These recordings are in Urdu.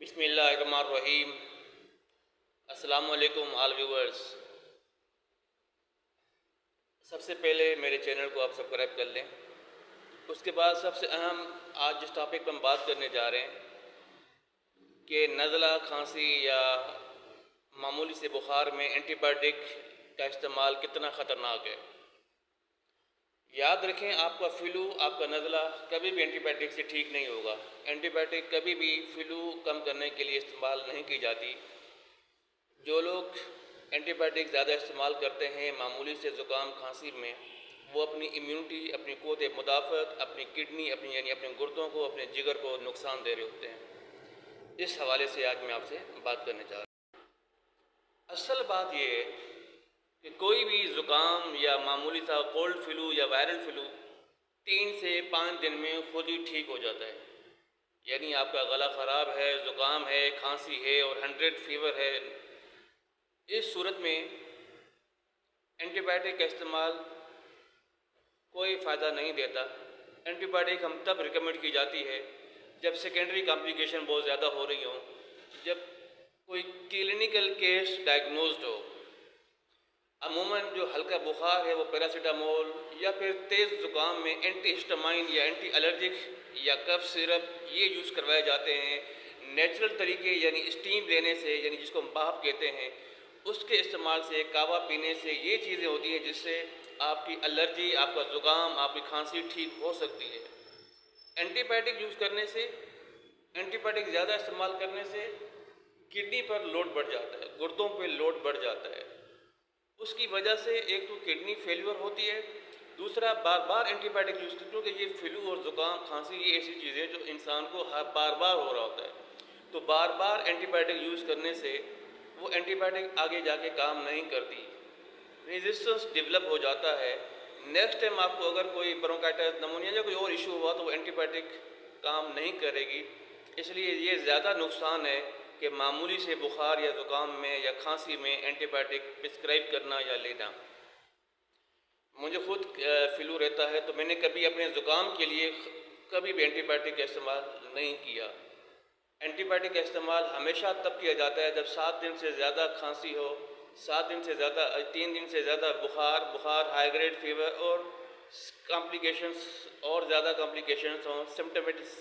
بسم اللہ الرحمن الرحیم۔ السلام علیکم آل ویورز۔ سب سے پہلے میرے چینل کو آپ سبسکرائب کر لیں۔ اس کے بعد سب سے اہم آج جس ٹاپک پر ہم بات کرنے جا رہے ہیں کہ نزلہ کھانسی یا معمولی سے بخار میں اینٹی بایوٹک کا استعمال کتنا خطرناک ہے۔ یاد رکھیں، آپ کا فلو، آپ کا نزلہ کبھی بھی اینٹی بایوٹک سے ٹھیک نہیں ہوگا۔ اینٹی بایوٹک کبھی بھی فلو کم کرنے کے لیے استعمال نہیں کی جاتی۔ جو لوگ اینٹی بایوٹک زیادہ استعمال کرتے ہیں معمولی سے زکام کھانسی میں، وہ اپنی امیونٹی، اپنی قوت مدافعت، اپنی کڈنی، اپنے گردوں کو، اپنے جگر کو نقصان دے رہے ہوتے ہیں۔ اس حوالے سے آج میں آپ سے بات کرنے جا رہا ہوں۔ اصل بات یہ ہے کہ کوئی بھی زکام یا معمولی سا کولڈ فلو یا وائرل فلو 3 سے 5 دن میں خود ہی ٹھیک ہو جاتا ہے۔ یعنی آپ کا گلا خراب ہے، زکام ہے، کھانسی ہے اور 100 فیور ہے، اس صورت میں اینٹی بایوٹک کا استعمال کوئی فائدہ نہیں دیتا۔ اینٹی بایوٹک ہم تب ریکمنڈ کی جاتی ہے جب سیکنڈری کمپلیکیشن بہت زیادہ ہو رہی ہوں، جب کوئی کلینکل کیس ڈائگنوزڈ ہو۔ عموماً جو ہلکا بخار ہے وہ پیراسیٹامول یا پھر تیز زکام میں اینٹی ہسٹامائن یا اینٹی الرجک یا کف سرپ یہ یوز کروائے جاتے ہیں۔ نیچرل طریقے یعنی اسٹیم لینے سے، یعنی جس کو ہم بھاپ کہتے ہیں، اس کے استعمال سے، کہوہ پینے سے یہ چیزیں ہوتی ہیں جس سے آپ کی الرجی، آپ کا زکام، آپ کی کھانسی ٹھیک ہو سکتی ہے۔ اینٹی بایوٹک یوز کرنے سے، اینٹی بایوٹک زیادہ استعمال کرنے سے کڈنی پر لوڈ بڑھ جاتا ہے، گردوں پہ لوڈ بڑھ جاتا ہے۔ اس کی وجہ سے ایک تو کڈنی فیلیور ہوتی ہے، دوسرا بار بار اینٹی بایوٹک یوز کرتے، کیونکہ یہ فلو اور زکام کھانسی یہ ایسی چیزیں جو انسان کو بار بار ہو رہا ہوتا ہے، تو بار بار اینٹی بایوٹک یوز کرنے سے وہ اینٹی بایوٹک آگے جا کے کام نہیں کرتی، ریزسٹنس ڈیولپ ہو جاتا ہے۔ نیکسٹ ٹائم آپ کو اگر کوئی برونکائٹس، نمونیا یا کوئی اور ایشو ہوا تو وہ اینٹی بایوٹک کام نہیں کرے گی۔ اس لیے یہ زیادہ نقصان ہے کہ معمولی سے بخار یا زکام میں یا کھانسی میں اینٹی بایوٹک پرسکرائب کرنا یا لینا۔ مجھے خود فلو رہتا ہے تو میں نے کبھی اپنے زکام کے لیے کبھی بھی اینٹی بایوٹک کا استعمال نہیں کیا۔ اینٹی بایوٹک کا استعمال ہمیشہ تب کیا جاتا ہے جب 7 دن سے زیادہ کھانسی ہو، 7 دن سے زیادہ، 3 دن سے زیادہ بخار، ہائی گریڈ فیور اور کمپلیکیشنز اور زیادہ کمپلیکیشنز ہوں،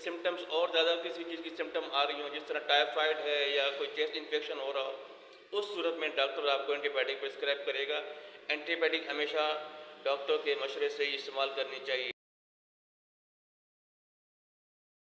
سمٹمز اور زیادہ کسی چیز کی سمٹم آ رہی ہوں، جس طرح ٹائفائڈ ہے یا کوئی چیسٹ انفیکشن ہو رہا ہو، اس صورت میں ڈاکٹر آپ کو اینٹی بایوٹک پرسکرائب کرے گا۔ اینٹی بایوٹک ہمیشہ ڈاکٹر کے مشورے سے ہی استعمال کرنی چاہیے۔